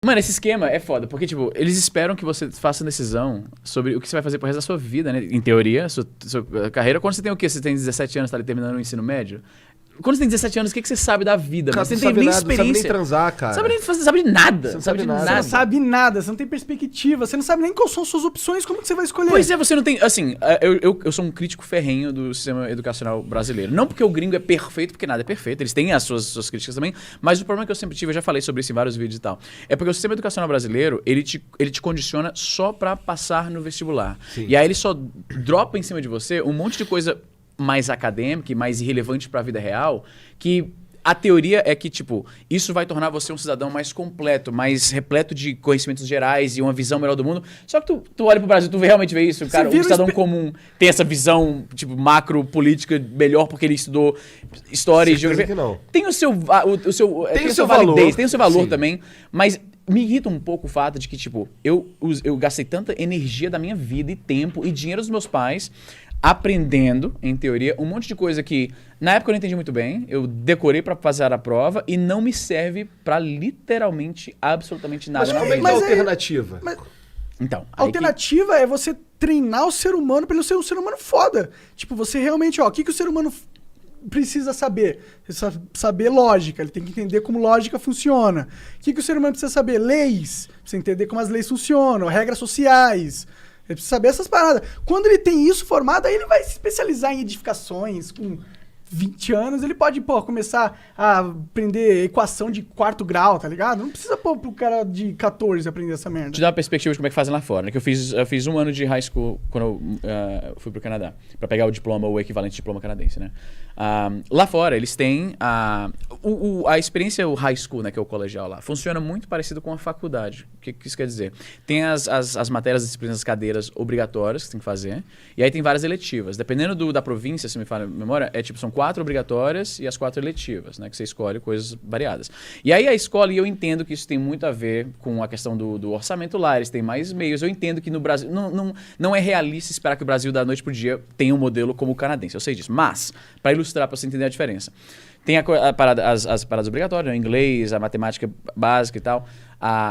Mano, esse esquema é foda, porque, tipo, eles esperam que você faça decisão sobre o que você vai fazer pro resto da sua vida, né? Em teoria, sua carreira. Quando você tem o quê? Você tem 17 anos, tá ali terminando o ensino médio? Quando você tem 17 anos, o que você sabe da vida? Cara, Você não não tem sabe nem nada, não sabe nem experiência. transar, cara. Sabe de nada. Você não Sabe sabe de nada. Você nada. não sabe nada, você não tem perspectiva, você não sabe nem quais são suas opções, como que você vai escolher? Pois é, você não tem. Assim, eu sou um crítico ferrenho do sistema educacional brasileiro. Não porque o gringo é perfeito, porque nada é perfeito. Eles têm as suas críticas também. Mas o problema que eu sempre tive, eu já falei sobre isso em vários vídeos e tal, é porque o sistema educacional brasileiro, ele te condiciona só pra passar no vestibular. Sim. E aí ele só dropa em cima de você um monte de coisa mais acadêmica e mais irrelevante pra vida real, que a teoria é que, tipo, isso vai tornar você um cidadão mais completo, mais repleto de conhecimentos gerais e uma visão melhor do mundo. Só que tu olha pro Brasil, tu realmente vê isso, cara. Um cidadão comum tem essa visão, tipo, macro, política melhor porque ele estudou história e geografia. Que não. Tem o seu Tem o seu validez, valor. tem o seu valor Sim. também, mas me irrita um pouco o fato de que, tipo, eu gastei tanta energia da minha vida e tempo e dinheiro dos meus pais aprendendo, em teoria, um monte de coisa que na época eu não entendi muito bem, eu decorei pra fazer a prova e não me serve pra literalmente absolutamente nada Mas na como é que vida. é a Mas é- alternativa? Então, A alternativa é você treinar o ser humano pra ele ser um ser humano foda. Tipo, você realmente, ó, o que o ser humano precisa saber? Saber lógica, ele tem que entender como lógica funciona. O que o ser humano precisa saber? Leis, pra você entender como as leis funcionam, regras sociais. Ele precisa saber essas paradas. Quando ele tem isso formado, aí ele vai se especializar em edificações. Com 20 anos, ele pode, começar a aprender equação de 4º grau, tá ligado? Não precisa pôr pro cara de 14 aprender essa merda. te dar uma perspectiva de como é que fazem lá fora, né? Que eu fiz um ano de high school quando eu fui pro Canadá, pra pegar o diploma, o equivalente diploma canadense, né? Lá fora, eles têm a experiência, o high school, né, que é o colegial lá, funciona muito parecido com a faculdade. O que isso quer dizer? Tem as matérias, as disciplinas, as cadeiras obrigatórias que você tem que fazer, e aí tem várias eletivas. Dependendo da província, se me falha a memória, são 4 obrigatórias e as 4 eletivas, né, que você escolhe coisas variadas. E aí a escola, e eu entendo que isso tem muito a ver com a questão do orçamento lá, eles têm mais meios. Eu entendo que no Brasil, não é realista esperar que o Brasil da noite pro dia tenha um modelo como o canadense, eu sei disso. Mas, para ilustrar, para você entender a diferença, tem as paradas obrigatórias, né? Inglês, a matemática básica e tal.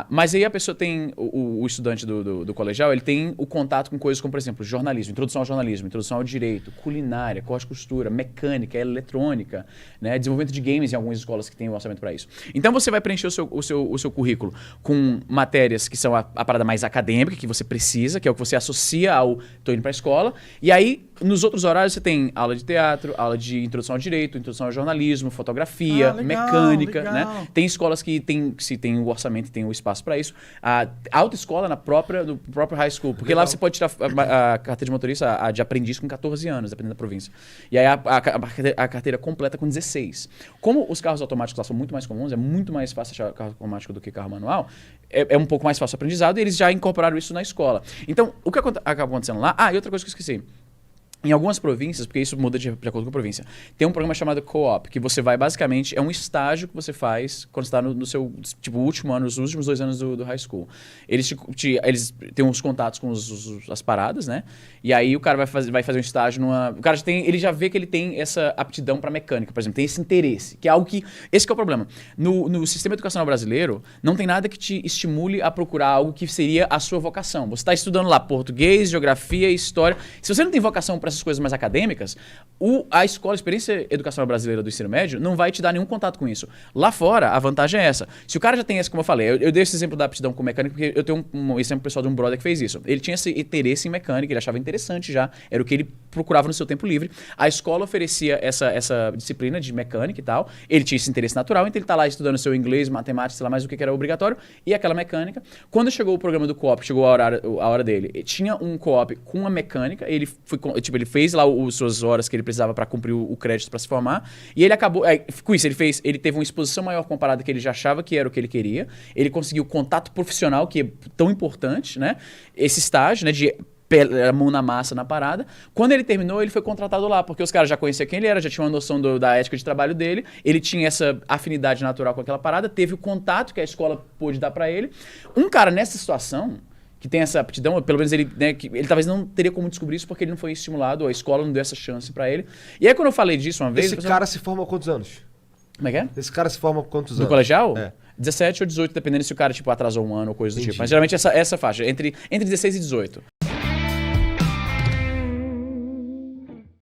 Mas aí a pessoa tem, o estudante do colegial, ele tem o contato com coisas como, por exemplo, jornalismo, introdução ao jornalismo, introdução ao direito, culinária, corte e costura, mecânica, eletrônica, né? Desenvolvimento de games em algumas escolas que têm o orçamento para isso. Então você vai preencher o seu currículo com matérias que são a parada mais acadêmica, que você precisa, que é o que você associa ao tô indo para a escola, e aí nos outros horários você tem aula de teatro, aula de introdução ao direito, introdução ao jornalismo, fotografia, Legal, mecânica, legal. né? Tem escolas que se tem o orçamento, tem o espaço para isso. A autoescola no próprio high school, porque lá você pode tirar a carteira de motorista, a de aprendiz com 14 anos, dependendo da província. E aí a carteira completa com 16. Como os carros automáticos lá são muito mais comuns, é muito mais fácil achar carro automático do que carro manual, é um pouco mais fácil o aprendizado e eles já incorporaram isso na escola. Então, o que acabou acontecendo lá... e outra coisa que eu esqueci. Em algumas províncias, porque isso muda de acordo com a província, tem um programa chamado Co-op, que você vai basicamente, é um estágio que você faz quando você está no seu último ano, nos últimos 2 anos do high school. Eles têm uns contatos com as paradas, né? E aí o cara vai fazer um estágio numa... O cara ele já vê que ele tem essa aptidão para mecânica, por exemplo, tem esse interesse, que é algo que... Esse que é o problema. No sistema educacional brasileiro, não tem nada que te estimule a procurar algo que seria a sua vocação. Você está estudando lá português, geografia, história. Se você não tem vocação para essas coisas mais acadêmicas, a experiência educacional brasileira do ensino médio não vai te dar nenhum contato com isso. Lá fora, a vantagem é essa. Se o cara já tem essa, como eu falei, eu dei esse exemplo da aptidão com mecânica, porque eu tenho um exemplo pessoal de um brother que fez isso. Ele tinha esse interesse em mecânica, ele achava interessante já, era o que ele procurava no seu tempo livre. A escola oferecia essa disciplina de mecânica e tal, ele tinha esse interesse natural, então ele tá lá estudando seu inglês, matemática, sei lá mais o que era obrigatório, e aquela mecânica. Quando chegou o programa do co-op, chegou a hora dele, tinha um co-op com a mecânica, ele fez lá as suas horas que ele precisava para cumprir o crédito para se formar, e ele acabou, com isso, ele teve uma exposição maior comparada que ele já achava que era o que ele queria, ele conseguiu contato profissional, que é tão importante, né? Esse estágio, né, de mão na massa na parada. Quando ele terminou, ele foi contratado lá, porque os caras já conheciam quem ele era, já tinham uma noção da ética de trabalho dele, ele tinha essa afinidade natural com aquela parada, teve o contato que a escola pôde dar para ele. Um cara nessa situação, que tem essa aptidão, pelo menos ele, né, ele talvez não teria como descobrir isso porque ele não foi estimulado, a escola não deu essa chance para ele. E aí quando eu falei disso uma vez... Esse cara se forma há quantos anos? Como é que é? Esse cara se forma com quantos No anos? colegial? É. 17 ou 18, dependendo se o cara tipo, atrasou um ano ou coisa do Entendi. tipo. Mas geralmente essa faixa, entre 16 e 18.